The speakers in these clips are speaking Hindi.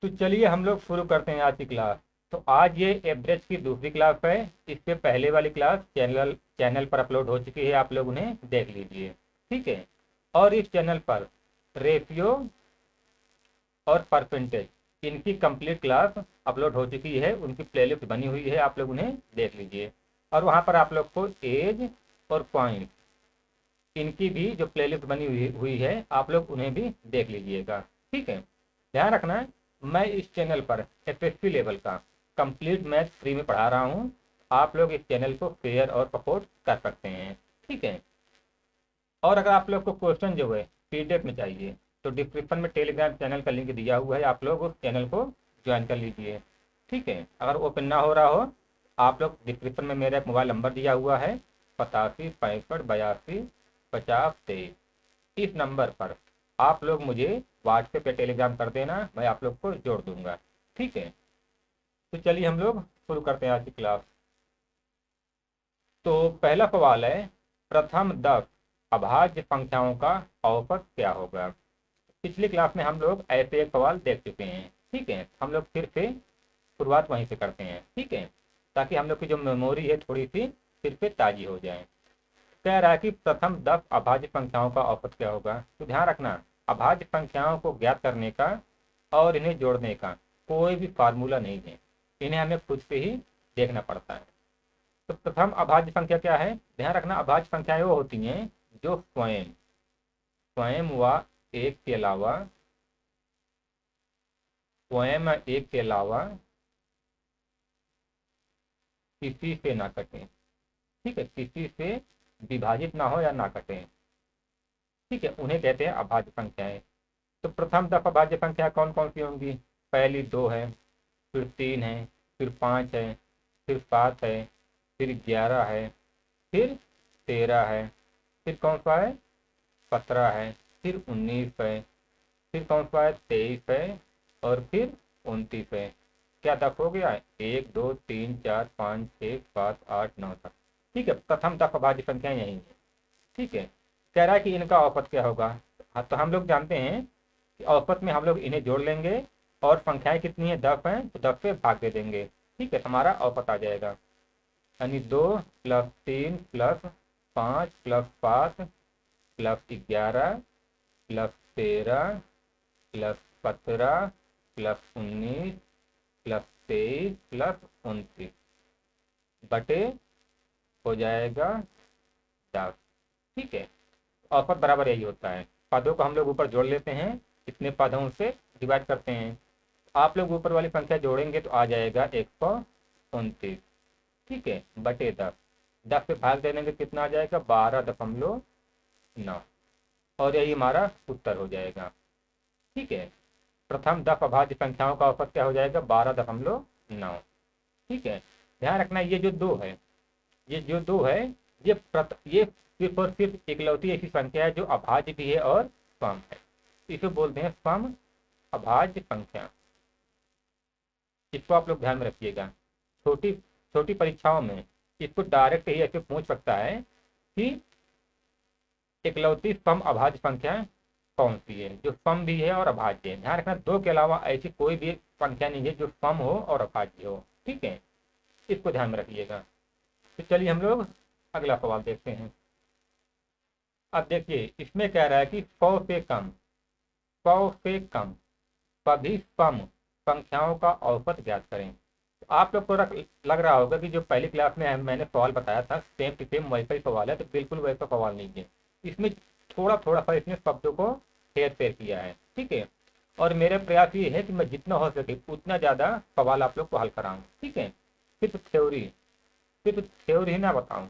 तो चलिए हम लोग शुरू करते हैं आज की क्लास। तो आज ये एवरेज की दूसरी क्लास है। इससे पहले वाली क्लास चैनल चैनल पर अपलोड हो चुकी है, आप लोग उन्हें देख लीजिए। ठीक है। और इस चैनल पर रेशियो और परसेंटेज इनकी कंप्लीट क्लास अपलोड हो चुकी है, उनकी प्लेलिस्ट बनी हुई है, आप लोग उन्हें देख लीजिए। और वहाँ पर आप लोग को एज और पॉइंट इनकी भी जो प्लेलिस्ट बनी हुई है, आप लोग उन्हें भी देख लीजिएगा। ठीक है। ध्यान रखना है, मैं इस चैनल पर एसएससी लेवल का कंप्लीट मैथ फ्री में पढ़ा रहा हूँ। आप लोग इस चैनल को शेयर और सपोर्ट कर सकते हैं। ठीक है। और अगर आप लोग को क्वेश्चन जो है पीडीएफ में चाहिए, तो डिस्क्रिप्शन में टेलीग्राम चैनल का लिंक दिया हुआ है, आप लोग उस चैनल को ज्वाइन कर लीजिए। ठीक है। अगर ओपन ना हो रहा हो, आप लोग डिस्क्रिप्शन में मेरा एक मोबाइल नंबर दिया हुआ है, 87 65 82 50 23। इस नंबर पर आप लोग मुझे व्हाट्सएप या टेलीग्राम कर देना, मैं आप लोग को जोड़ दूंगा। ठीक है। तो चलिए हम लोग शुरू करते हैं आज की क्लास। तो पहला सवाल है, प्रथम 10 अभाज्य संख्याओं का औसत क्या होगा। पिछली क्लास में हम लोग ऐसे एक सवाल देख चुके हैं। ठीक है। हम लोग फिर से शुरुआत वहीं से करते हैं। ठीक है। ताकि हम लोग की जो मेमोरी है थोड़ी सी फिर से ताजी हो जाए। कह रहा है कि प्रथम 10 अभाज्य संख्याओं का औसत क्या होगा। तो ध्यान रखना, अभाज्य संख्याओं को ज्ञात करने का और इन्हें जोड़ने का कोई भी फार्मूला नहीं है, इन्हें हमें खुद से ही देखना पड़ता है। तो प्रथम अभाज्य संख्या क्या है। ध्यान रखना, अभाज्य संख्याएं वो होती हैं जो स्वयं स्वयं व एक के अलावा स्वयं एक के अलावा किसी से ना कटें। ठीक है, किसी से विभाजित ना हो या ना कटें। ठीक है, उन्हें कहते हैं अभाज्य संख्याएं। तो प्रथम 10 अभाज्य संख्या कौन कौन सी होंगी। पहली 2 है, फिर 3 है, फिर 5 है, फिर 7 है, फिर 11 है, फिर 13 है, फिर कौन सा है 17 है, फिर 19 है, फिर कौन सा है 23 है, और फिर 29 है। क्या दस हो गया है, 1 2 3 4 5 6 7 8 9 तक। ठीक है, प्रथम 10 अभाज्य संख्या यही है। ठीक है। कह रहा है कि इनका औसत क्या होगा। हाँ, तो हम लोग जानते हैं कि औसत में हम लोग इन्हें जोड़ लेंगे, और संख्याएं कितनी है 10 है, तो 10 से भाग दे देंगे। ठीक है, हमारा औसत आ जाएगा। यानी 2 + 3 + 5 + 11 + 13 + 19 + 23 + 29 बटे हो जाएगा 10। ठीक है। औसत बराबर यही होता है। पदों को हम लोग ऊपर जोड़ लेते हैं, कितने पद हैं उनसे डिवाइड करते हैं। आप लोग ऊपर वाली संख्या जोड़ेंगे तो आ जाएगा 129। ठीक है, बटे 10। 10 से भाग दे देंगे, कितना आ जाएगा 12.9। और यही हमारा उत्तर हो जाएगा। ठीक है। प्रथम 10 अभाज्य संख्याओं का औसत क्या हो जाएगा 12.9। ठीक है। ध्यान रखना, ये जो 2 है, ये जो 2 है, ये सिर्फ और सिर्फ इकलौती ऐसी संख्या है जो अभाज्य भी है और सम है। इसे बोलते हैं सम अभाज्य संख्या। इसको आप लोग ध्यान में रखिएगा। छोटी छोटी परीक्षाओं में इसको डायरेक्ट ही ऐसे पूछ सकता है कि इकलौती सम अभाज्य संख्या कौन सी है, जो सम भी है और अभाज्य है। ध्यान रखना, 2 के अलावा ऐसी कोई भी संख्या नहीं है जो सम हो और अभाज्य हो। ठीक है, इसको ध्यान में रखिएगा। तो चलिए हम लोग अगला सवाल देखते हैं। अब देखिए, इसमें कह रहा है कि 100 से कम सभी सम संख्याओं का औसत ज्ञात करें। तो आप लोग को लग रहा होगा कि जो पहली क्लास में मैंने सवाल बताया था सेम टू सेम वैसा ही सवाल है। तो बिल्कुल वैसा सवाल नहीं है, इसमें थोड़ा थोड़ा सा इसने शब्दों को हेर फेर किया है। ठीक है। और मेरा प्रयास ये है कि मैं जितना हो सके उतना ज़्यादा सवाल आप लोग को हल कराऊं। ठीक है। सिर्फ थ्योरी सिर्फ थ्योरी ही ना बताऊं,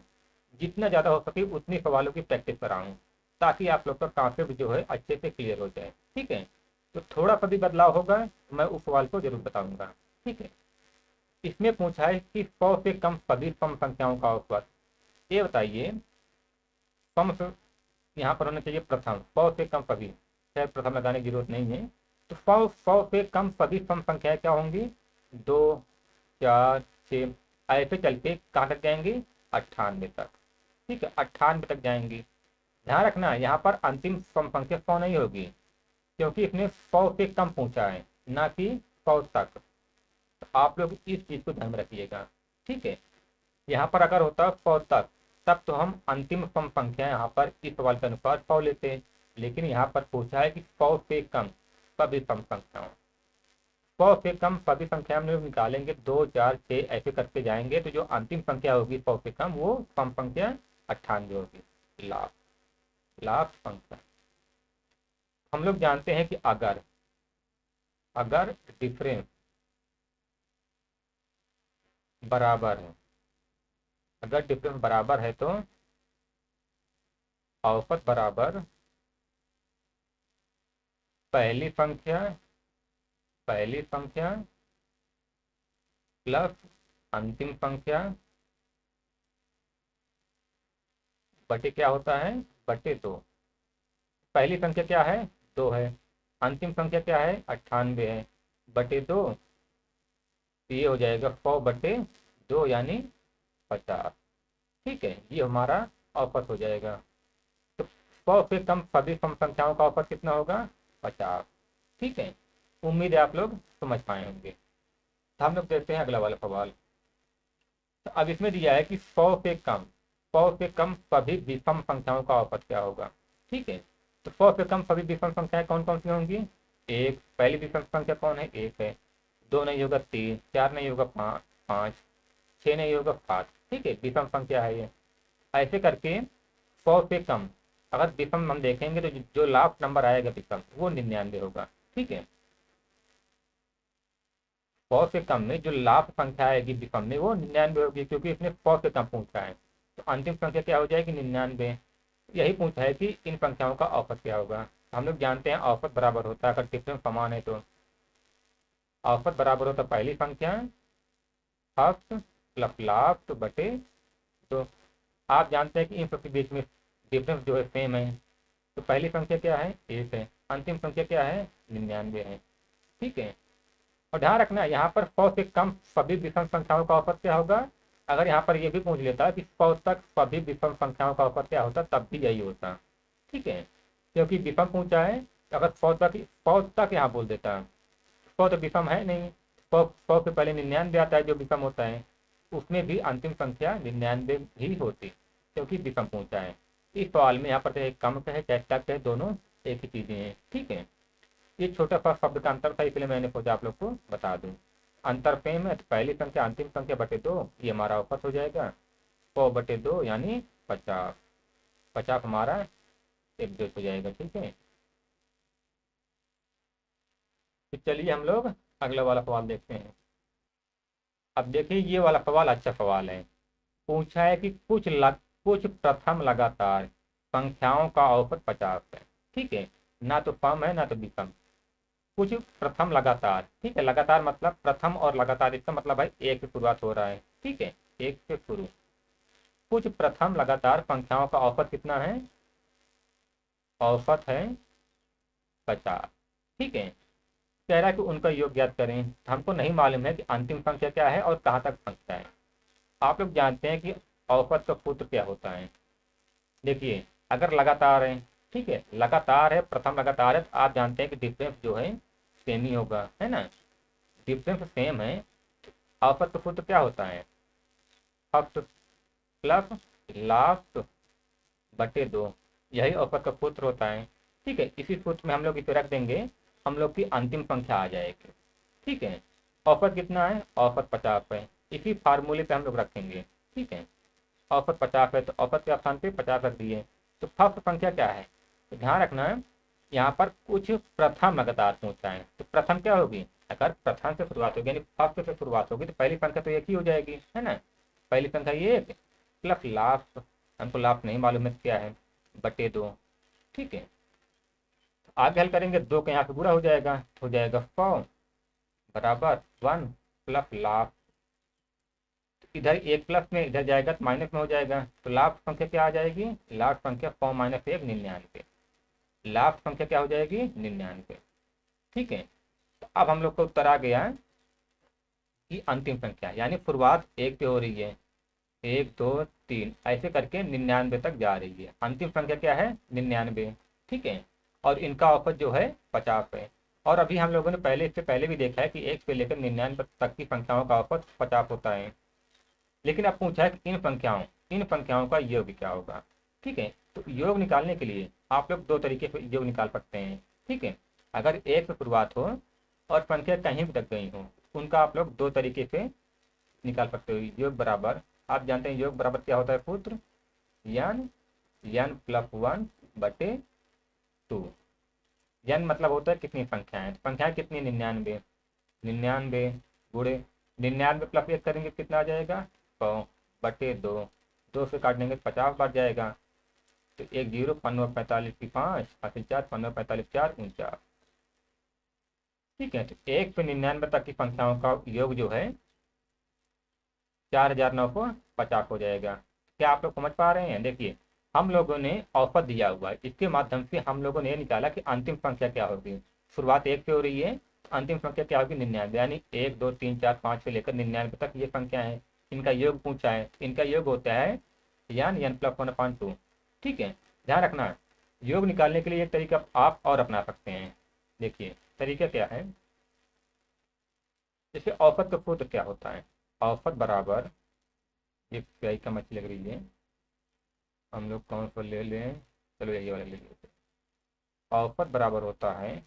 जितना ज़्यादा हो सके उतनी सवालों की प्रैक्टिस कराऊं, ताकि आप लोग का कॉन्सेप्ट जो है अच्छे से क्लियर हो जाए। ठीक है। तो थोड़ा सा भी बदलाव होगा, मैं उस सवाल को जरूर बताऊंगा। ठीक है। इसमें पूछा है कि 100 से कम सभी सम संख्याओं का औसत। ये बताइए, सम यहाँ पर होना चाहिए प्रथम, 100 से कम सभी, शायद प्रथम लगाने की जरूरत नहीं है। तो 100 से कम सभी सम संख्याएं क्या होंगी, 2 4 6, ऐसे चल के कहाँ तक जाएंगी 98 तक। ठीक है, 98 तक जाएंगी। ध्यान रखना, यहाँ पर अंतिम सम संख्या 100 नहीं होगी, क्योंकि इसने 100 से कम पूछा है, ना कि 100 तक। तो आप लोग इस चीज को ध्यान में रखिएगा, ठीक है। यहाँ पर अगर होता 100 तक, तब तो हम अंतिम सम संख्या यहाँ पर इस सवाल के अनुसार 100 लेते हैं। लेकिन यहाँ पर पूछा है कि 100 से कम सभी सम संख्याओं, 100 से कम सभी संख्या हम लोग निकालेंगे, 2 4 6 ऐसे करके जाएंगे, तो जो अंतिम संख्या होगी 100 से कम वो सम संख्या 98 होगी, लाख लाख संख्या। हम लोग जानते हैं कि अगर अगर डिफरेंस बराबर है, अगर डिफरेंस बराबर है तो औसत बराबर पहली संख्या प्लस अंतिम संख्या बटे क्या होता है, बटे 2। पहली संख्या क्या है, 2 है, अंतिम संख्या क्या है, 98 है, बटे 2, तो ये हो जाएगा 100 बटे 2 यानी 50। ठीक है, ये हमारा औसत हो जाएगा। तो 100 से कम सभी सम संख्याओं का औसत कितना होगा, 50। ठीक है, उम्मीद है आप लोग समझ पाए होंगे। तो हम लोग देखते हैं अगला वाला सवाल। तो अब इसमें दिया है कि 100 से कम सभी विषम संख्याओं का औसत क्या होगा। ठीक है, तो 100 से कम सभी विषम संख्याएं कौन कौन सी होंगी, एक, पहली विषम संख्या कौन है, एक है, 2 नहीं होगा 3, 4 नहीं होगा 5, 6 नहीं होगा 7। ठीक है, विषम संख्या है ये। ऐसे करके 100 से कम अगर विषम हम देखेंगे तो जो लास्ट नंबर आएगा विषम वो 99 होगा। ठीक है, 100 से कम में जो लास्ट संख्या आएगी विषम में वो 99 होगी, क्योंकि इसने 100 से कम पूछा है। तो अंतिम संख्या क्या हो जाएगी, 99। यही पूछा है कि इन संख्याओं का औसत क्या होगा। हम लोग जानते हैं औसत बराबर होता है, अगर डिफरेंस समान है तो औसत बराबर होता है पहली संख्या फर्स्ट प्लस लास्ट बटे 2। आप जानते हैं कि इन सबके बीच में डिफरेंस जो है सेम है, तो पहली संख्या क्या है, 1 है, अंतिम संख्या क्या है, 99 है। ठीक है, और ध्यान रखना यहाँ पर 100 से कम सभी विषम संख्याओं का औसत क्या होगा। अगर यहाँ पर ये भी पूछ लेता कि 100 तक सभी विषम संख्याओं का औसत क्या होता, तब भी यही होता। ठीक है, क्योंकि विषम पूछा है, अगर 100 तक यहाँ बोल देता, 100 तो विषम है नहीं, 100 से पहले 99 आता है जो विषम होता है, उसमें भी अंतिम संख्या 99 ही होती, क्योंकि विषम पूछा है। इस सवाल में यहाँ पर चाहे कम कहे चाहे तक कहे, दोनों एक ही चीजें हैं। ठीक है, ये छोटा सा शब्द का अंतर था, इसलिए मैंने सोचा आप लोग को बता दूं। अंतर सेम है, तो पहली संख्या अंतिम संख्या बटे 2, ये हमारा औसत हो जाएगा 100 बटे 2 यानी 50। 50 हमारा एक जोड़ हो जाएगा। ठीक है, तो चलिए हम लोग अगला वाला सवाल देखते हैं। अब देखिए ये वाला सवाल अच्छा सवाल है। पूछा है कि कुछ प्रथम लगातार संख्याओं का औसत 50 है। ठीक है, ना तो सम है ना तो विषम, कुछ प्रथम लगातार। ठीक है, लगातार मतलब प्रथम और लगातार, इसका मतलब है एक से शुरुआत हो रहा है। ठीक है, एक से शुरू, कुछ प्रथम लगातार संख्याओं का औसत कितना है, औसत है 50। ठीक है, कह रहा है कि उनका योग ज्ञात करें। हमको नहीं मालूम है कि अंतिम संख्या क्या है और कहाँ तक संख्या है। आप लोग जानते हैं कि औसत का सूत्र क्या होता है। देखिए, अगर लगातार है, ठीक है, लगातार है, प्रथम लगातार है, तो आप जानते हैं कि डिफरेंस जो है सेम ही होगा, है ना। डिफरेंस सेम है, औसत का सूत्र क्या होता है, फर्स्ट प्लस लास्ट बटे 2, यही औसत का सूत्र होता है। ठीक है, इसी सूत्र में हम लोग इसे रख देंगे, हम लोग की अंतिम संख्या आ जाएगी। ठीक है, औसत कितना है, औसत 50 है, इसी फार्मूले पे हम लोग रखेंगे। ठीक है, औसत 50 है तो औसत के स्थान पे 50 रख दिए। तो फर्स्ट संख्या क्या है, तो ध्यान रखना यहाँ पर कुछ प्रथम लगातार पूछा है, तो प्रथम क्या होगी, अगर प्रथम से शुरुआत होगी यानी फर्स्ट से शुरुआत होगी तो पहली संख्या तो एक ही हो जाएगी, है ना। पहली संख्या ये एक प्लस लास्ट, हमको लास्ट नहीं मालूम है क्या है, बटे 2। ठीक है, आगे हल करेंगे, 2 का यहाँ से पूरा हो जाएगा 100 बराबर 1 प्लस लास्ट, इधर एक प्लस में इधर जाएगा तो माइनस में हो जाएगा, तो लास्ट संख्या क्या आ जाएगी, लास्ट संख्या 100 माइनस 1 99, लास्ट संख्या क्या हो जाएगी 99। ठीक है, तो अब हम लोग को उत्तर आ गया कि अंतिम संख्या, यानी शुरुआत 1 से हो रही है, 1 2 3 ऐसे करके 99 तक जा रही है। अंतिम संख्या क्या है, 99। ठीक है, और इनका औसत जो है 50 है, और अभी हम लोगों ने पहले इससे पहले भी देखा है कि 1 से लेकर 99 तक की संख्याओं का औसत 50 होता है। लेकिन अब पूछा है कि इन संख्याओं का योग क्या होगा। ठीक है, तो योग निकालने के लिए आप लोग दो तरीके से योग निकाल सकते हैं। ठीक है, अगर 1 से शुरुआत हो और संख्या कहीं भी तक गई हो, उनका आप लोग दो तरीके से निकाल सकते हो। योग बराबर, आप जानते हैं योग बराबर क्या होता है सूत्र, यन यन प्लस 1/2। यन मतलब होता है कितनी संख्याएं, संख्याएं कितनी, 99। 99 गुणे 99 प्लस 1 करेंगे कितना आ जाएगा, 100/2। 2 से काट देंगे 50 बार जाएगा, तो 1 0 15 45 की 5 5 4 15 45 4 49। ठीक है, तो 1 से 99 तक की संख्याओं का योग जो है 4950 हो जाएगा। क्या आप लोग समझ पा रहे हैं? देखिए, हम लोगों ने औसत दिया हुआ है, इसके माध्यम से हम लोगों ने ये निकाला कि अंतिम संख्या क्या होगी। शुरुआत 1 से हो रही है, तो अंतिम संख्या क्या होगी, 99। यानी 1 2 3 4 5 से लेकर 99 तक ये संख्या है, इनका योग पूछा है। इनका योग होता है यन प्लस 1/2। ठीक है, ध्यान रखना, योग निकालने के लिए एक तरीका आप और अपना सकते हैं। देखिए तरीका क्या है, जैसे औसत का सूत्र क्या होता है, औसत बराबर, ये क्या का मछली लग रही है, हम लोग कौन सा ले लें, चलो यही वाला ले लेते हैं। औसत बराबर होता है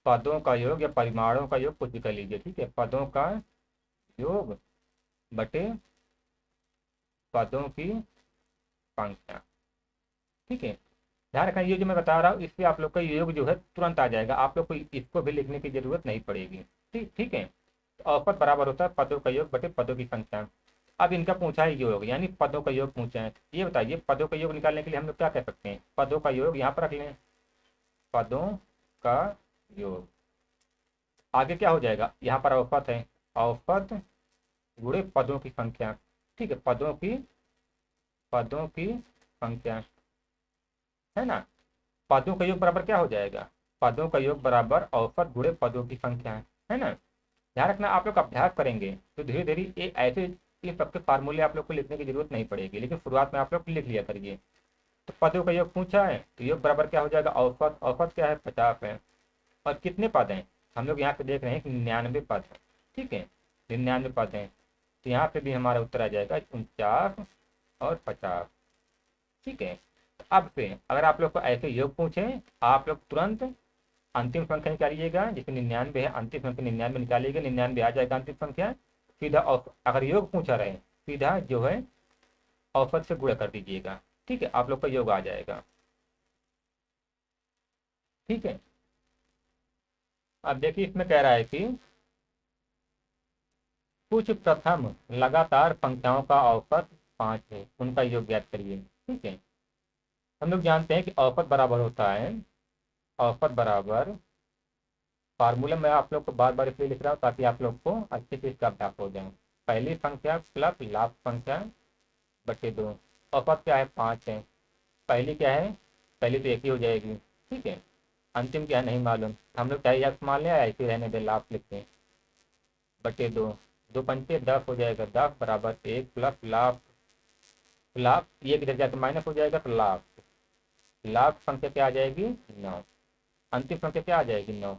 पदों का योग या परिमाणों का योग, कुछ भी कर लीजिए। ठीक है, पदों का योग बटे पदों की संख्या। ठीक है, ध्यान रखना, ये जो मैं बता रहा हूँ इससे आप लोग का योग जो है तुरंत आ जाएगा, आप लोग को इसको भी लिखने की जरूरत नहीं पड़ेगी। ठीक ठीक है, तो औसत बराबर होता है पदों का योग बटे पदों की संख्या। अब इनका पूछा है योग, यानी पदों का योग पूछा है। ये बताइए, पदों का योग निकालने के लिए हम लोग क्या कर सकते हैं, पदों का योग यहाँ पर रख लें, पदों का योग। आगे क्या हो जाएगा, यहाँ पर औसत है, औसत गुणे पदों की संख्या। ठीक है, पदों की संख्या, है ना। पदों का योग बराबर क्या हो जाएगा, पदों का योग बराबर औसत गुणे पदों की संख्या, है ना। ध्यान रखना, आप लोग अभ्यास करेंगे तो धीरे धीरे ये ऐसे ये सबके फार्मूले आप लोग को लिखने की जरूरत नहीं पड़ेगी, लेकिन शुरुआत में आप लोग लिख लिया करिए। तो पदों का योग पूछा है, तो योग बराबर क्या हो जाएगा, औसत, औसत क्या है 50 है। और कितने पद हैं, हम लोग यहाँ पे देख रहे हैं कि 99 पद है। ठीक है, 99 पद हैं, तो यहाँ पे भी हमारा उत्तर आ जाएगा 49 और 50। ठीक है, तो अब से अगर आप लोग को ऐसे योग पूछे, आप लोग तुरंत अंतिम संख्या निकालिएगा। जैसे 99 है, अंतिम संख्या 99 निकालिएगा, 99 आ जाएगा अंतिम संख्या। सीधा अगर योग पूछा रहे, सीधा जो है औसत से गुणा कर दीजिएगा। ठीक है, आप लोग का योग आ जाएगा। ठीक है, अब देखिए इसमें कह रहा है कि कुछ प्रथम लगातार संख्याओं का औसत 5 है, उनका योग ज्ञात करिए। ठीक है, हम लोग जानते हैं कि औसत बराबर होता है, औसत बराबर, फार्मूला मैं आप लोग को बार बार इसलिए लिख रहा हूँ ताकि आप लोग को अच्छे से इसका अभ्यास हो जाए। पहली संख्या प्लस लाभ संख्या बटे 2। औसत क्या है 5 है, पहली क्या है, पहली तो एक ही हो जाएगी। ठीक है, अंतिम क्या है नहीं मालूम, हम लोग चाहे एक्स मान लें या ऐसे रहने दें, लाभ लिखते हैं बटे 2। 2 पंचे 10 हो जाएगा, 10 बराबर 1 प्लस लाभ, लाभ ये किधर जाकर माइनस हो जाएगा, तो लाभ, लाभ संख्या क्या आ जाएगी 9। अंतिम संख्या क्या आ जाएगी 9।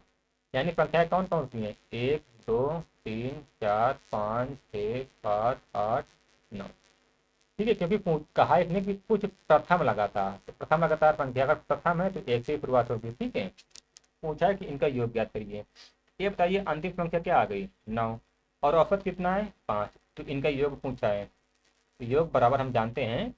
यानी संख्याएं कौन कौन सी हैं, 1 2 3 4 5 6 7 8 9। ठीक है, क्योंकि कहा इसने कि कुछ प्रथम लगातार, तो प्रथम लगातार संख्या अगर प्रथम है तो एक से ही शुरुआत होगी। ठीक है, पूछा है कि इनका योग ज्ञात करिए। ये बताइए अंतिम संख्या क्या आ गई 9, और औसत कितना है 5, तो इनका योग पूछा है। तो योग बराबर हम जानते हैं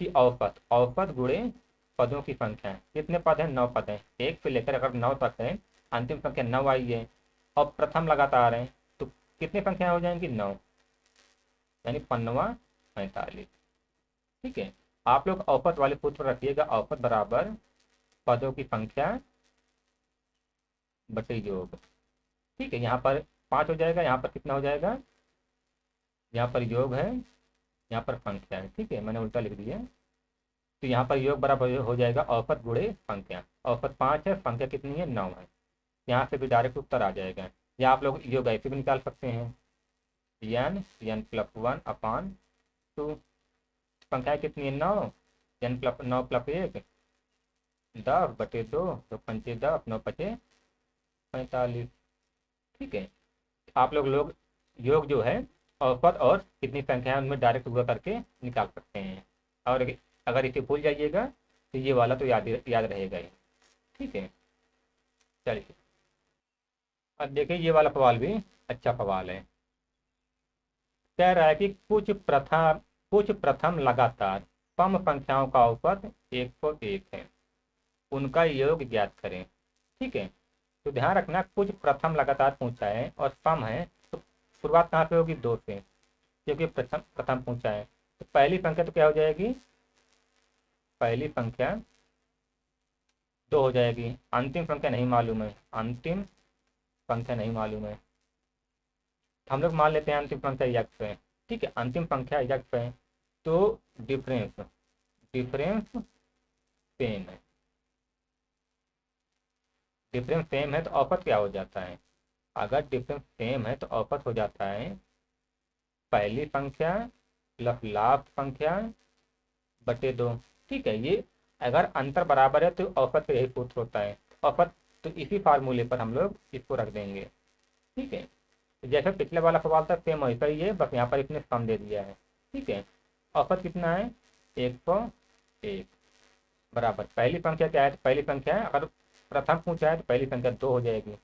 कि औसत, औसत गुणे पदों की संख्या। कितने पद हैं, 9 पद हैं, 1 से लेकर अगर 9 तक है, अंतिम संख्या 9 आई है, और प्रथम लगातार है, तो कितनी संख्या हो जाएंगी 9, यानी 15 45। ठीक है, आप लोग औसत वाले सूत्र रखिएगा, औसत बराबर पदों की संख्या बटे योग। ठीक है, यहाँ पर 5 हो जाएगा, यहाँ पर कितना हो जाएगा, यहाँ पर योग है, यहाँ पर संख्या है। ठीक है, मैंने उल्टा लिख दिया, तो यहाँ पर योग बराबर हो जाएगा औसत गुणे संख्या। औसत 5 है, संख्या कितनी है 9 है, यहाँ से भी डायरेक्ट उत्तर आ जाएगा। या आप लोग योग ऐसे भी निकाल सकते हैं, यन प्लस 1/2, संख्या कितनी है 9, n प्लस 9 प्लस 1 10 बटे 2, 2 पंचे 10, 9 पचे 45। ठीक है, आप लोग योग जो है औसत और कितनी संख्या है उनमें डायरेक्ट गुणा करके निकाल सकते हैं। और अगर इसे भूल जाइएगा तो ये वाला तो याद रहेगा ही। ठीक है, चलिए अब देखिए ये वाला सवाल भी अच्छा सवाल है। कह रहा है कि कुछ प्रथम लगातार सम संख्याओं का औसत 101 है, उनका योग ज्ञात करें। ठीक है, तो ध्यान रखना कुछ प्रथम लगातार पूछा है और सम है, तो शुरुआत कहाँ से होगी? 2 से, क्योंकि प्रथम प्रथम पूछा है। तो पहली संख्या तो क्या हो जाएगी? पहली संख्या 2 हो जाएगी। अंतिम संख्या नहीं मालूम है, अंतिम संख्या नहीं मालूम है, तो हम लोग मान लेते हैं अंतिम संख्या यक्स है। ठीक है, अंतिम संख्या यक्स है, तो डिफरेंस डिफरेंस सेम है। डिफरेंस सेम है तो औसत क्या हो जाता है? अगर डिफरेंस सेम है तो औसत हो जाता है पहली संख्या प्लस लास्ट संख्या बटे 2। ठीक है, ये अगर अंतर बराबर है तो औसत का यही सूत्र होता है, औसत। तो इसी फार्मूले पर हम लोग इसको रख देंगे। ठीक है, तो जैसे पिछले वाला सवाल था सेम वैसा ही है, बस यहाँ पर इसने सम दे दिया है। ठीक है, औसत कितना है? 101 बराबर पहली संख्या क्या है? तो पहली संख्या है, अगर प्रथम पूछा है तो पहली संख्या 2 हो जाएगी,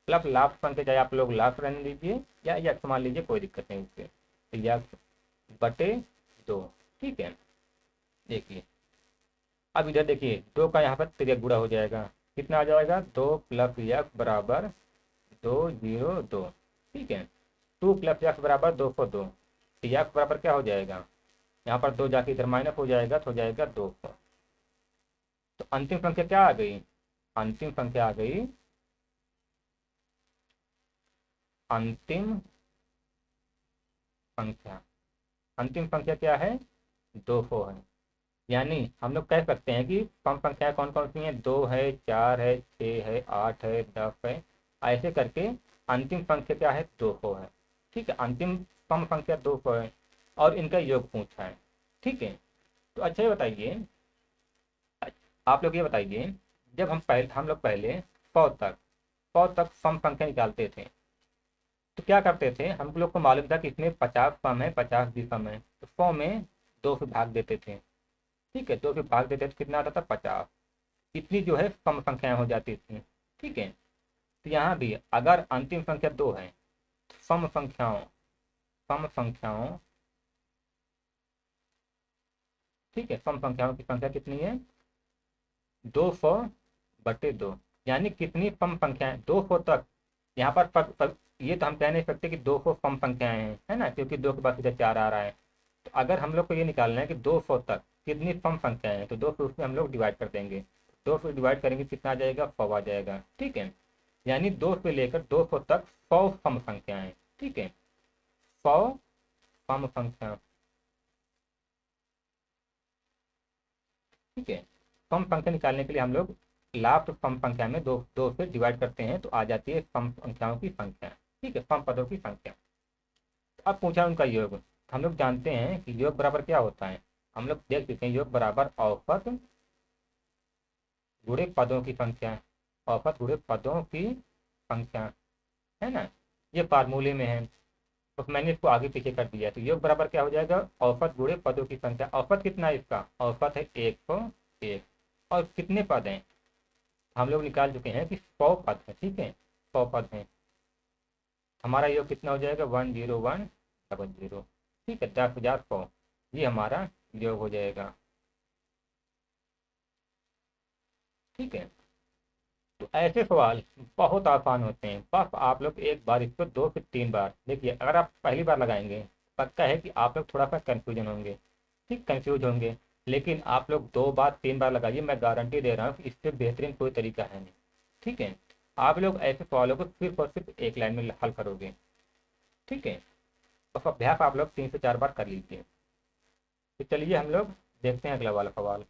प्लस लास्ट संख्या चाहे आप लोग लास्ट रहने दीजिए या यक्स मान लीजिए, कोई दिक्कत नहीं उससे। तो यक्स बटे 2। ठीक है, देखिए अब इधर देखिए 2 का यहाँ पर तिर्यक गुणा हो जाएगा, कितना आ जाएगा? 2 प्लस यक्स बराबर 202। ठीक है, 2 प्लस यक्स बराबर 202, तो यक्स बराबर क्या हो जाएगा? यहाँ पर 2 जाके इधर माइनस हो जाएगा तो हो जाएगा 200। तो अंतिम संख्या क्या आ गई? अंतिम संख्या आ गई, अंतिम संख्या अंतिम संख्या क्या है? 200 है। यानी हम लोग कह सकते हैं कि सम संख्याएं कौन कौन सी हैं? 2 है, 4 है, 6 है, 8 है, 10 है, ऐसे करके अंतिम संख्या क्या है? 200 है। ठीक है, अंतिम सम संख्या 200 है और इनका योग पूछा है। ठीक है, तो अच्छा ये बताइए, आप लोग ये बताइए, जब हम लोग पहले 100 तक सम संख्या निकालते थे तो क्या करते थे? हम लोग को मालूम था कि इसमें 50 सम है, 50 भी सम है, तो 100 में 2 से भाग देते थे। ठीक है, 2 से भाग देते थे, कितना आता था? 50। इतनी जो है सम संख्याएं हो जाती थी। ठीक है, तो यहाँ भी अगर अंतिम संख्या 2 है तो सम संख्याओं, ठीक है, सम संख्याओं की संख्या कितनी है? 200 बटे 2। यानी कितनी सम संख्याएं? 200 तक। यहाँ पर ये तो हम कह नहीं सकते कि 200 सम संख्याएं हैं, है ना, क्योंकि 2 के बाद सीधा 4 आ रहा है। तो अगर हम लोग को ये निकालना है कि 200 तक कितनी सम संख्याएं हैं, तो 200 उसमें हम लोग डिवाइड कर देंगे। 200 डिवाइड करेंगे कितना आ जाएगा? 100 आ जाएगा। ठीक है, यानी 2 से लेकर 200 तक 100 सम संख्याएं। ठीक है, 100 सम संख्या। ठीक है, सम संख्या निकालने के लिए हम लोग लास्ट सम संख्या में दो से डिवाइड करते हैं तो आ जाती है सम संख्याओं की संख्या। ठीक है, सम पदों की संख्या। अब पूछा उनका योग। हम लोग जानते हैं कि योग बराबर क्या होता है, हम लोग देख चुके हैं, योग बराबर औसत गुणे पदों की संख्या। औसत गुणे पदों की संख्या, है ना, ये फार्मूले में है, तो मैंने इसको आगे पीछे कर दिया। तो योग बराबर क्या हो जाएगा? औसत गुणे पदों की संख्या। औसत कितना है इसका? औसत है 101। और कितने पद हैं? हम लोग निकाल चुके हैं कि 100 पद है। ठीक है, 100 पद हैं, हमारा योग कितना हो जाएगा? 10100। ठीक है, 10,100, ये हमारा योग हो जाएगा। ठीक है, तो ऐसे सवाल बहुत आसान होते हैं, बस आप लोग एक बार इसको 2 से 3 बार देखिए। अगर आप पहली बार लगाएंगे पक्का है कि आप लोग थोड़ा सा कंफ्यूजन होंगे, ठीक, कंफ्यूज होंगे, लेकिन आप लोग 2 बार 3 बार लगाइए, मैं गारंटी दे रहा हूँ कि इससे बेहतरीन कोई तरीका है नहीं। ठीक है, आप लोग ऐसे सवालों को सिर्फ और सिर्फ एक लाइन में हल करोगे। ठीक है, बस अभ्यास आप लोग 3 से 4 बार कर लीजिए। तो चलिए हम लोग देखते हैं अगला वाला सवाल।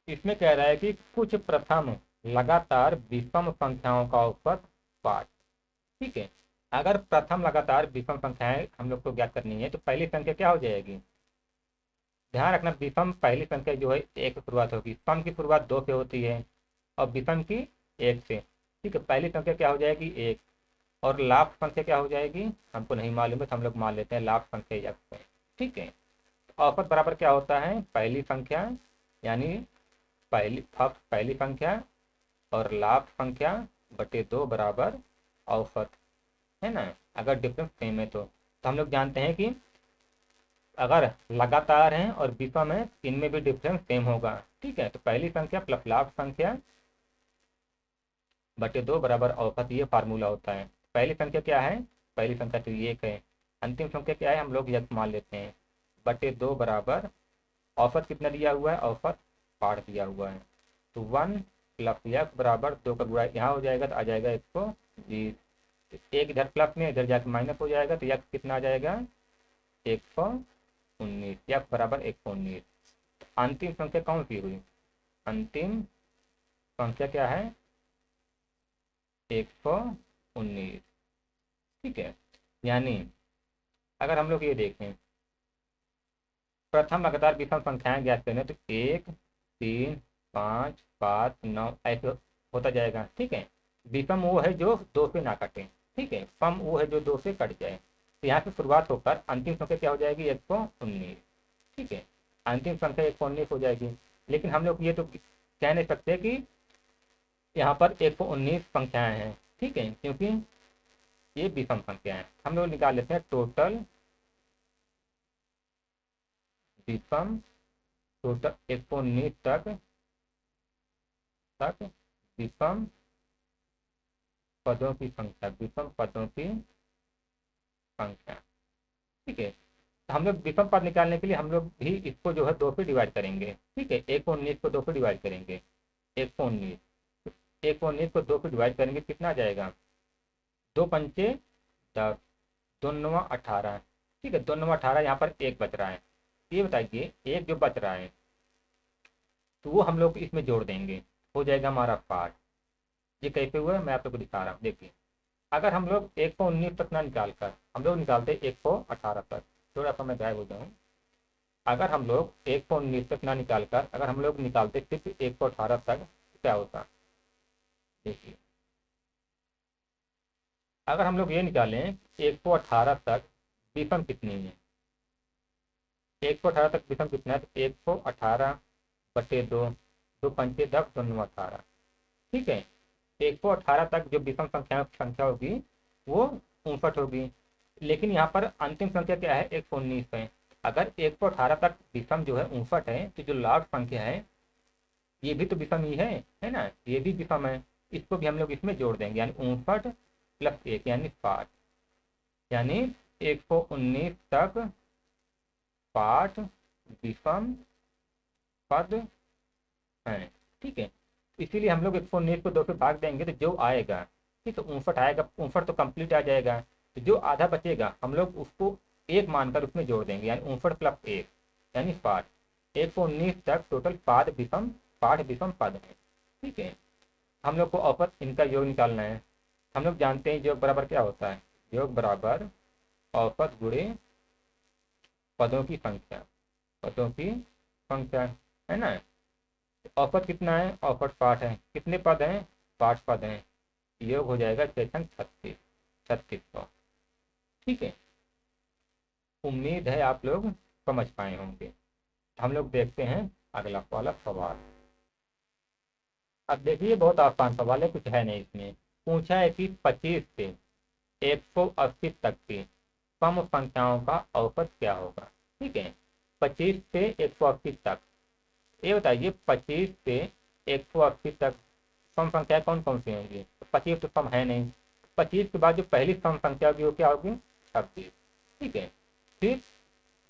इसमें कह रहा है कि कुछ प्रथम लगातार विषम संख्याओं का औसत 5। ठीक है, अगर प्रथम लगातार विषम संख्याएं हम लोग को ज्ञात करनी है तो पहली संख्या क्या हो जाएगी? ध्यान रखना विषम पहली संख्या जो है एक से शुरुआत होगी, सम की शुरुआत दो से होती है और विषम की एक से। ठीक है, पहली संख्या क्या हो जाएगी एक, और लाभ संख्या क्या हो जाएगी हमको नहीं मालूम है तो हम लोग मान लेते हैं लाभ संख्या x है। ठीक है, औसत बराबर क्या होता है पहली संख्या, यानी पहली संख्या और लाभ संख्या बटे दो बराबर औसत, है ना। अगर डिफरेंस सेम है तो हम लोग जानते हैं कि अगर लगातार हैं और विषम है इनमें भी डिफरेंस सेम होगा। ठीक है, तो पहली संख्या प्लस लाभ संख्या बटे दो बराबर औसत, ये फार्मूला होता है। पहली संख्या क्या है, पहली संख्या तो ये है, अंतिम संख्या क्या है हम लोग यह मान लेते हैं, बटे दो बराबर औसत कितना दिया हुआ है, औसत 8 दिया हुआ है। तो 1 प्लस x बराबर दो का गुणा यहाँ हो जाएगा तो आ जाएगा 120, एक इधर प्लस में इधर जाकर माइनस हो जाएगा तो x कितना आ जाएगा 119, x बराबर 119। अंतिम संख्या कौन सी हुई, अंतिम संख्या क्या है 119। ठीक है, यानी अगर हम लोग ये देखें प्रथम लगातार विषम संख्याएं ज्ञात करें तो 1 3 5 7 9 ऐसे होता जाएगा। ठीक है, विषम वो है जो दो से ना कटे, ठीक है, सम वो है जो दो से कट जाए। तो यहाँ से शुरुआत होकर अंतिम संख्या क्या हो जाएगी 119। ठीक है, अंतिम संख्या 119 हो जाएगी, लेकिन हम लोग ये तो कह नहीं सकते कि यहाँ पर 119 संख्याएं हैं। ठीक है, क्योंकि ये विषम संख्या है। हम लोग निकाल लेते हैं टोटल विषम, टोटल 119 तक विषम पदों की संख्या, विषम पदों की संख्या। ठीक है, तो हम लोग विषम पद निकालने के लिए हम लोग भी इसको जो है दो से डिवाइड करेंगे। ठीक है, 119 को दो से डिवाइड करेंगे, 119 को दो से डिवाइड करेंगे कितना आ जाएगा, दो पंचे 10, दो नवा 18। ठीक है, दो नवा 18, यहाँ पर एक बच रहा है, ये बताइए एक जो बच रहा है तो वो हम लोग इसमें जोड़ देंगे, हो जाएगा हमारा 5। ये कैसे हुआ है मैं आप लोग को दिखा रहा हूँ, देखिए अगर हम लोग 119 तक ना निकाल कर हम लोग निकालते 118 तक, थोड़ा सा मैं गायब हो जाऊँ, अगर हम लोग 119 तक ना निकाल कर अगर हम लोग निकालते सिर्फ 118 तक क्या होता, देखिए अगर हम लोग ये निकालें 118 तक विषम कितनी है, 118 तक विषम कितना है तो 118 बटे दो, दो पंचे 10, दो नौ 18। ठीक है, 118 तक जो विषम संख्या होगी वो 59 होगी, लेकिन यहाँ पर अंतिम संख्या क्या है 119 है। अगर 118 तक विषम जो है 59 है तो जो लाभ संख्या है ये भी तो विषम ही है ना, ये भी विषम है, इसको भी हम लोग इसमें जोड़ देंगे, यानी 59 प्लस 1 यानी 60, यानी 119 तक 60 विषम पद हैं। ठीक है, इसीलिए हम लोग 119 को दो से भाग देंगे तो जो आएगा, ठीक है 59 आएगा, 59 तो कंप्लीट आ जाएगा, तो जो आधा बचेगा हम लोग उसको एक मानकर उसमें जोड़ देंगे, यानी 59 प्लस 1 यानी 60। 119 तक टोटल 60 विषम पद है। ठीक है, हम लोग को औसत इनका योग निकालना है। हम लोग जानते हैं योग बराबर क्या होता है, योग बराबर औसत गुणे पदों की संख्या, पदों की संख्या, है ना। औसत कितना है, औसत 60 है, कितने पद हैं 60 पद हैं, योग हो जाएगा 36, 3600। ठीक है, उम्मीद है आप लोग समझ पाए होंगे। हम लोग देखते हैं अगला वाला सवाल। अब देखिए बहुत आसान सवाल है, कुछ है नहीं इसमें। पूछा है कि 25 से 180 तक की सम संख्याओं का औसत क्या होगा। ठीक है, 25 से 180 तक, ये बताइए 25 से 180 तक सम संख्या कौन कौन सी होंगी, 25 तो सम है नहीं, 25 के बाद जो पहली सम संख्या होगी वो क्या होगी 26। ठीक है, फिर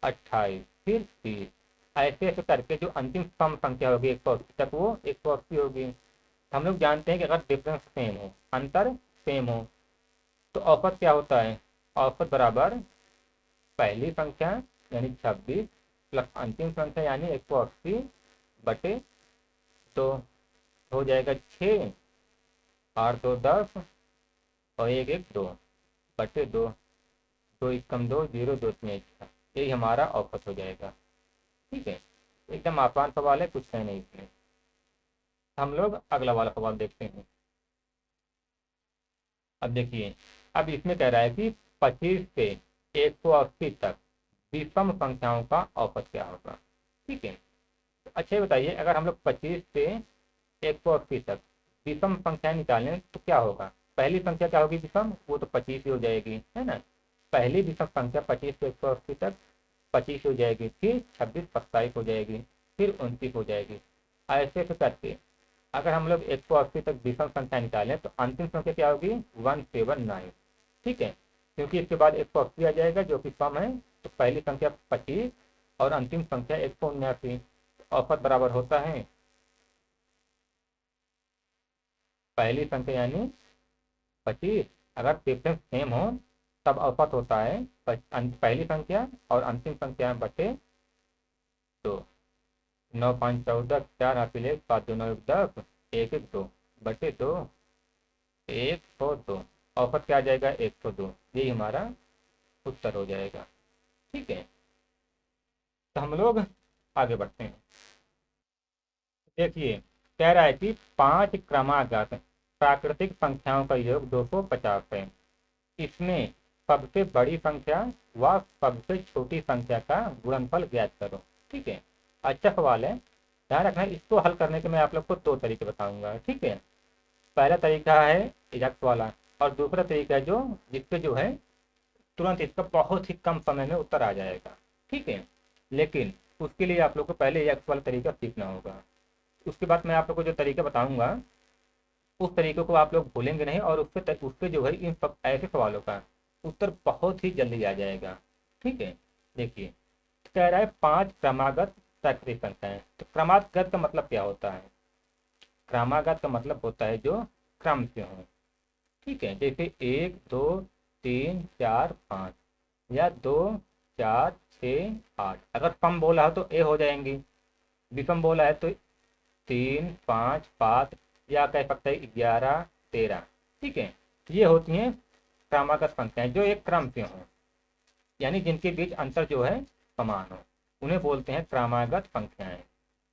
28, फिर 30, ऐसे ऐसे करके जो अंतिम सम संख्या होगी 180 तक वो 180 होगी। हम लोग जानते हैं कि अगर डिफरेंस सेम हो, अंतर सेम हो, तो औसत क्या होता है, औसत बराबर पहली संख्या यानी 26 प्लस अंतिम संख्या यानी 180 बटे तो हो जाएगा 6, 8 2 10 और 1 1 2 बटे दो, 2 1 कम 2 0 2 3 6, यही हमारा औसत हो जाएगा। ठीक है, एकदम आसान सवाल है, कुछ है नहीं इसमें। हम लोग अगला वाला सवाल देखते हैं। अब देखिए, अब इसमें कह रहा है कि 25 से 180 तक विषम संख्याओं का औसत क्या होगा। ठीक है, अच्छा ये बताइए, अगर हम लोग 25 से 180 तक विषम संख्या निकालें तो क्या होगा। पहली संख्या क्या होगी विषम, वो तो 25 ही हो जाएगी, है ना। पहली विषम संख्या 25 से 180 तक 25 हो जाएगी, फिर 26 27 हो जाएगी, फिर 29 हो जाएगी। ऐसे ऐसे करके अगर हम लोग 180 तक विषम संख्या निकालें तो अंतिम संख्या क्या होगी 179। ठीक है, क्योंकि इसके बाद 180 आ जाएगा जो कि सम है, तो पहली संख्या 25 और अंतिम संख्या 179, औसत बराबर होता है पहली संख्या यानी 25, अगर डिफरेंस सेम हो तब औसत होता है पहली संख्या और अंतिम संख्या बटे 2। 9 5 14, 4 हासिल 1, 7 2 9 1 10, 1 1 2 बटे 2, 102। औसत क्या आ जाएगा 102, यही हमारा उत्तर हो जाएगा। ठीक है, तो हम लोग आगे बढ़ते हैं। देखिए, कह रहा है कि 5 क्रमागत प्राकृतिक संख्याओं का योग 250 है। इसमें सबसे बड़ी संख्या व सबसे छोटी संख्या का गुणनफल ज्ञात करो। ठीक है, अच्छा सवाल है, ध्यान रखना। इसको हल करने के मैं आप लोग को दो तरीके बताऊंगा। ठीक है, पहला तरीका है एग्जैक्ट वाला, और दूसरा तरीका है जो जिससे जो है तुरंत इसका बहुत ही कम समय में उत्तर आ जाएगा। ठीक है, लेकिन उसके लिए आप लोग को पहले एग्जैक्ट वाला तरीका सीखना होगा। उसके बाद मैं आप लोग को जो तरीका बताऊंगा उस तरीके को आप लोग भूलेंगे नहीं, और उससे जो है इन सब ऐसे सवालों का उत्तर बहुत ही जल्दी आ जाएगा। ठीक है, देखिए, कह रहा है 5 क्रमागत प्राकृतिक संख्याएं। तो क्रमागत का मतलब क्या होता है, क्रमागत का मतलब होता है जो क्रम से हो। ठीक है, जैसे 1 2 3 4 5, या 2 4 6 8। अगर सम बोला हो तो ए हो जाएंगी, विषम बोला है तो 3 5 7, या कह सकते हैं 11 13। ठीक है, ये होती हैं क्रमागत संख्याएं जो एक क्रम से हों, यानी जिनके बीच अंतर जो है समान हो, उन्हें बोलते हैं क्रमागत संख्याएं।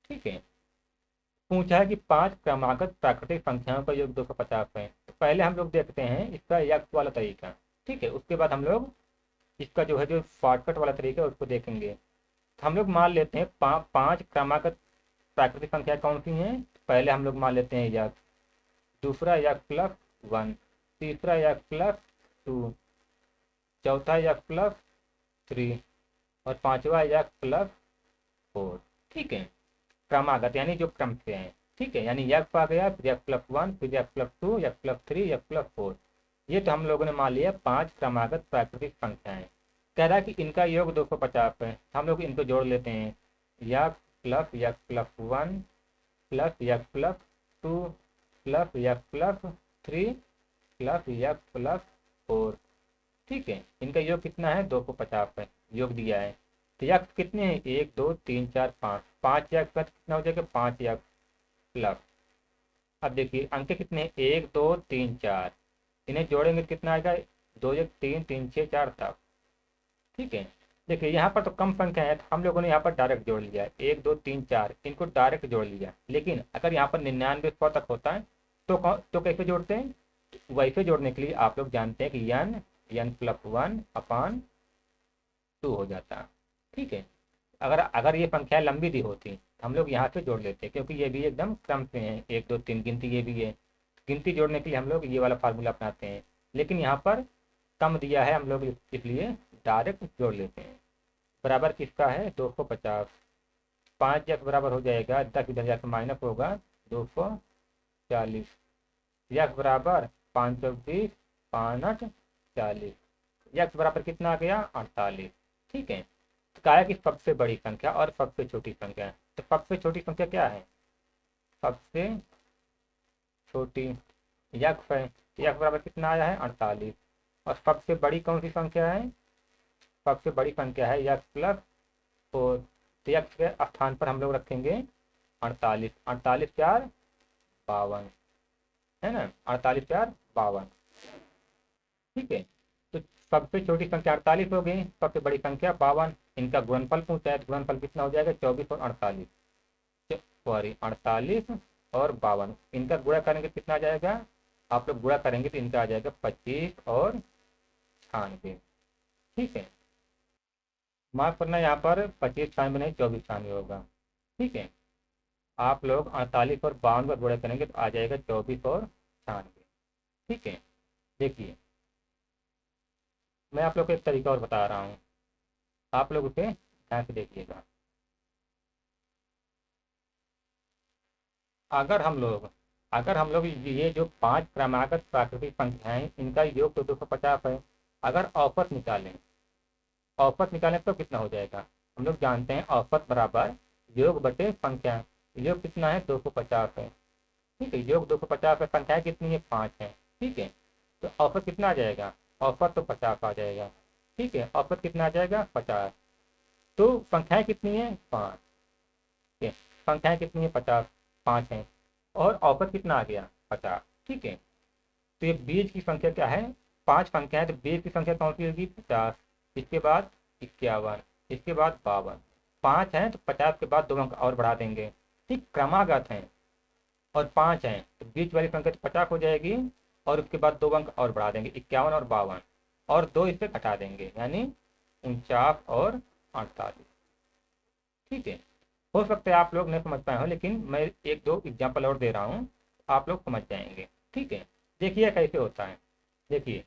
ठीक है, पूछा है कि 5 क्रमागत प्राकृतिक संख्याओं का योग 250 है। तो पहले हम लोग देखते हैं इसका यक्ष वाला तरीका। ठीक है, उसके बाद हम लोग इसका जो है जो शॉर्टकट वाला तरीका है उसको देखेंगे। तो हम लोग मान लेते हैं 5 क्रमागत प्राकृतिक संख्या कौन सी हैं। पहले हम लोग मान लेते हैं यक्ष, दूसरा यक्ष प्लस 1, तीसरा यक्ष प्लस 2, चौथा यक्ष प्लस 3, और पांचवा यक्ष प्लस 4। ठीक है, क्रमागत यानी जो क्रम से हैं। ठीक है, यानी यक्ष आ गया, फिर यक्ष प्लस 1, फिर यक्ष प्लस 2, यक्ष प्लस 3, यक्ष प्लस 4। ये तो हम लोगों ने मान लिया 5 क्रमागत प्राकृतिक संख्याएं। कह रहा है कि इनका योग 250 है, हम लोग इनको जोड़ लेते हैं। यक्ष प्लस यक्ष प्लस 1 प्लस यक्ष प्लस 2 प्लस यक्ष प्लस 3 प्लस यक्ष प्लस 4। ठीक है, इनका योग कितना है 250 है, योग दिया है। तो यक्ष कितने हैं 1 2 3 4 5, 5 यक्ष का कितना हो जाएगा 5 यक्ष प्लस। अब देखिए अंक कितने हैं 1 2 3 4, इन्हें जोड़ेंगे कितना आएगा 2 1 3 3 6 4 तक। ठीक है, देखिए यहाँ पर तो कम संख्या है तो हम लोगों ने यहाँ पर डायरेक्ट जोड़ लिया 1 2 3 4, इनको डायरेक्ट जोड़ लिया। लेकिन अगर यहाँ पर 99 100 तक होता है तो कैसे जोड़ते हैं, वैसे जोड़ने के लिए आप लोग जानते हैं कि n प्लस 1 अपान 2 हो जाता। ठीक है, अगर अगर ये संख्या लंबी दी होती तो हम लोग यहाँ से जोड़ लेते, क्योंकि ये भी एकदम क्रम से है, 1 2 3 गिनती ये भी है। गिनती जोड़ने के लिए हम लोग ये वाला फार्मूला अपनाते हैं, लेकिन यहाँ पर कम दिया है हम लोग इसलिए डायरेक्ट जोड़ लेते हैं। बराबर किसका है 250, 5 यक्स बराबर हो जाएगा 10 इधर जाकर माइनस होगा 240, यक्स बराबर 520 5 40, यक्स बराबर कितना आ गया 48। ठीक है, तो कहा है कि सबसे बड़ी संख्या और सबसे छोटी संख्या। तो सबसे छोटी संख्या क्या है, सबसे छोटी यक्स है, यक्स बराबर कितना आया है 48। और सबसे बड़ी कौन सी संख्या है, सबसे बड़ी संख्या है यक्स प्लस 4। तो यक्स के स्थान पर हम लोग रखेंगे 48, 48 4 52, है ना, 48 4 52। ठीक है, तो सबसे छोटी संख्या 48 हो गई, सबसे बड़ी संख्या 52। इनका गुणनफल पूछा है तो गुणनफल कितना हो जाएगा 24 और 48, सॉरी 48 और 52, इनका गुणा करेंगे तो कितना आ जाएगा, आप लोग गुणा करेंगे तो इनका आ जाएगा 25 और 96। ठीक है, माफ करना यहाँ पर 25 96 नहीं 24 96 होगा। ठीक है, आप लोग 48 और 52 का गुणा करेंगे तो आ जाएगा 24 और 96। ठीक है, देखिए मैं आप लोग को एक तरीका और बता रहा हूँ, आप लोग उसे ध्यान से देखिएगा। अगर हम लोग ये जो 5 क्रमागत प्राकृतिक संख्याएं इनका योग तो 250 है, अगर औसत निकालें तो कितना हो जाएगा, हम लोग जानते हैं औसत बराबर योग बटे संख्या, योग कितना है 250 है। ठीक है, योग 250 है, संख्याएं कितनी है 5 है। ठीक है, तो औसत कितना आ जाएगा, औसत तो 50 आ जाएगा। ठीक है, औसत कितना आ जाएगा 50, तो संख्याएं कितनी है 5, ठीक है, संख्याएं कितनी है 50, 5 है, और औसत कितना आ गया 50। ठीक है, तो ये बीज की संख्या क्या है, 5 संख्या है तो बीज की संख्या कौन सी होगी 50, इसके बाद 51, इसके बाद 52, 5 है तो 50 के बाद 2 अंक और बढ़ा देंगे। ठीक, क्रमागत है और 5 है तो बीच वाली संख्या तो 50 हो जाएगी, और उसके बाद 2 अंक और बढ़ा देंगे 51 और 52, और 2 इससे घटा देंगे यानी 49 और 48। ठीक है, हो सकता है आप लोग नहीं समझ पाए हो, लेकिन मैं एक दो एग्जाम्पल और दे रहा हूँ, आप लोग समझ जाएंगे। ठीक है, देखिए कैसे होता है। देखिए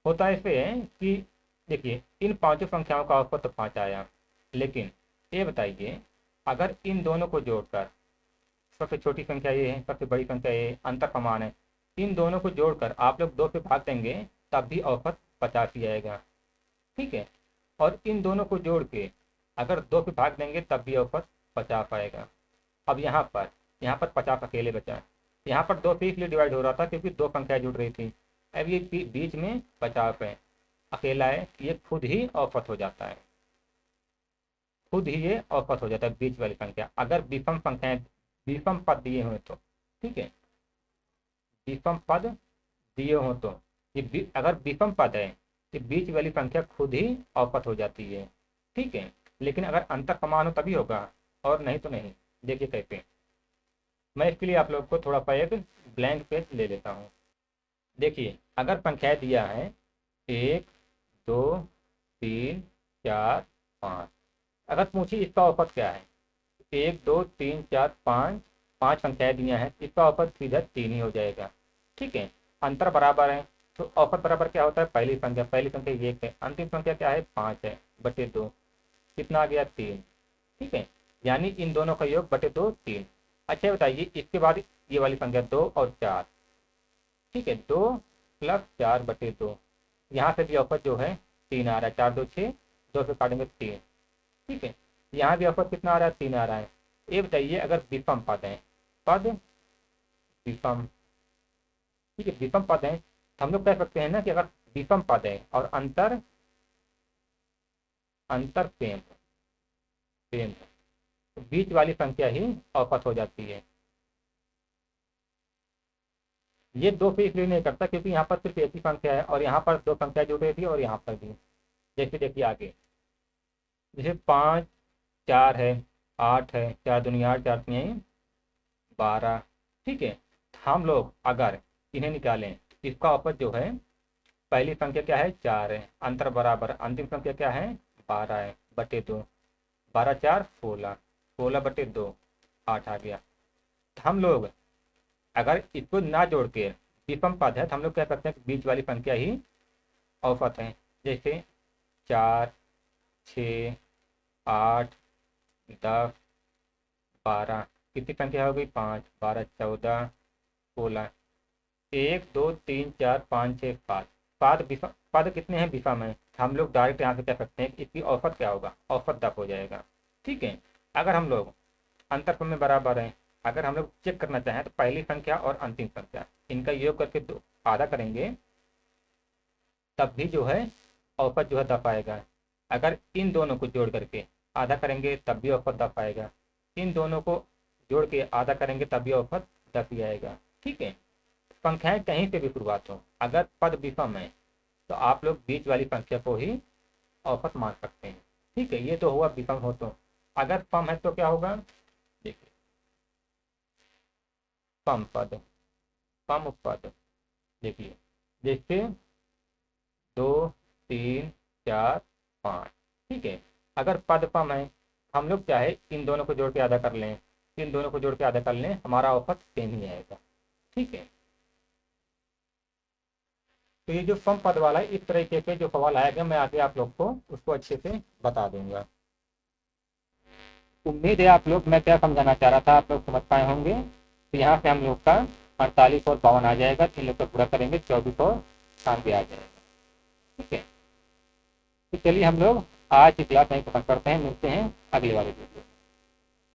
होता ऐसे है कि देखिए इन पांचों संख्याओं का औसत तो 5 आया, लेकिन ये बताइए अगर इन दोनों को जोड़कर, सबसे छोटी संख्या ये है, सबसे बड़ी संख्या ये, अंतर समान है, इन दोनों को जोड़कर आप लोग 2 से भाग देंगे तब भी औसत 50 ही आएगा। ठीक है, और इन दोनों को जोड़ के अगर 2 से भाग देंगे तब भी औसत 50 आएगा। अब यहाँ पर 50 अकेले बचा, यहाँ पर 2 से इसलिए डिवाइड हो रहा था क्योंकि 2 संख्याएं जुड़ रही थी। अब ये बीच में 50 है, अकेला है, ये खुद ही औसत हो जाता है, खुद ही ये औसत हो जाता है बीच वाली संख्या, अगर विषम संख्याएं, विषम पद दिए हुए तो। ठीक है, विषम पद दिए हो तो अगर विषम पद है तो बीच वाली संख्या खुद ही औसत हो जाती है। ठीक है, लेकिन अगर अंतर समान हो तभी होगा, और नहीं तो नहीं। देखिए कैसे, मैं इसके लिए आप लोग को थोड़ा सा एक ब्लैंक पेज ले लेता हूँ। देखिए अगर संख्या दिया है 1 2 3 4 5, अगर पूछिए इसका औसत क्या है, 1 2 3 4 5, 5 संख्याएं दिया है, इसका औसत सीधा 3 ही हो जाएगा। ठीक है, अंतर बराबर है तो औसत बराबर क्या होता है, पहली संख्या 1 है, अंतिम संख्या क्या है 5 है, बटे 2, कितना आ गया 3। ठीक है, यानी इन दोनों का योग बटे 2 3। अच्छा बताइए इसके बाद ये वाली संख्या 2 और 4। ठीक है, 2 प्लस 4 बटे 2, यहाँ से भी औसत जो है 3 आ रहा है, 4 2 6, 2 से काटेंगे 3। ठीक है, यहाँ भी औसत कितना आ रहा है 3 आ रहा है। ये बताइए अगर विषम पद है, पद विषम, ठीक है विषम पद है तो हम लोग कह सकते हैं ना कि अगर विषम पद है और अंतर अंतर सेम सेम तो बीच वाली संख्या ही औसत हो जाती है। ये 2 से इसलिए नहीं करता क्योंकि यहाँ पर सिर्फ एक ही संख्या है और यहाँ पर 2 संख्या जुड़ रही थी और यहाँ पर भी। जैसे देखिए आगे, जैसे 5 4 है, 8 है, 4 दूनी 8, 4 तिहाई 12। ठीक है, हम लोग अगर इन्हें निकालें तो इसका औसत जो है, पहली संख्या क्या है 4 है, अंतर बराबर, अंतिम संख्या क्या है 12 है, बटे 2, 12 4 16, 16 बटे 2 8 आ गया। तो हम लोग अगर इसको ना जोड़ के विषम पद है तो हम लोग कह सकते हैं कि बीच वाली संख्या ही औसत है। जैसे 4 6 8 10 12, कितनी संख्या हो गई 5 12 14 16, 1 2 3 4 5 6 7, 7 विषम पद कितने हैं विषम है, हम लोग डायरेक्ट यहाँ से कह सकते हैं कि इसकी औसत क्या होगा, औसत 10 हो जाएगा। ठीक है, अगर हम लोग अंतर समय बराबर है, अगर हम लोग चेक करना चाहें तो पहली संख्या और अंतिम संख्या इनका योग करके दो आधा करेंगे तब भी जो है औसत जो है 10 आएगा। अगर इन दोनों को जोड़ करके आधा करेंगे तब भी औसत 10 आएगा, इन दोनों को जोड़ के आधा करेंगे तब भी औसत 10 ही आएगा। ठीक है, संख्याएं कहीं से भी शुरुआत हो, अगर पद विषम है तो आप लोग बीच वाली संख्या को ही औसत मान सकते हैं। ठीक है, ये तो हुआ विषम हो तो। अगर सम है तो क्या होगा, देखिए सम पद, सम पद, देखिए जैसे 2, 3, 4, 5, ठीक है। अगर पद सम है, हम लोग चाहे इन दोनों को जोड़ के आधा कर लें, इन दोनों को जोड़ के आधा कर लें, हमारा औसत सेम ही आएगा। ठीक है, तो ये जो सम पद वाला है, इस तरीके से जो सवाल आएगा मैं आगे आप लोग को उसको अच्छे से बता दूंगा। उम्मीद है आप लोग मैं क्या समझाना चाह रहा था आप लोग समझ पाए होंगे। तो यहाँ से हम लोग का 48 और 52 आ जाएगा, 3 लोग का पूरा करेंगे, 24 और 96 आ जाएगा। ठीक है, तो चलिए हम लोग आज की क्लास यहीं खत्म करते हैं, मिलते हैं अगले वाले वीडियो।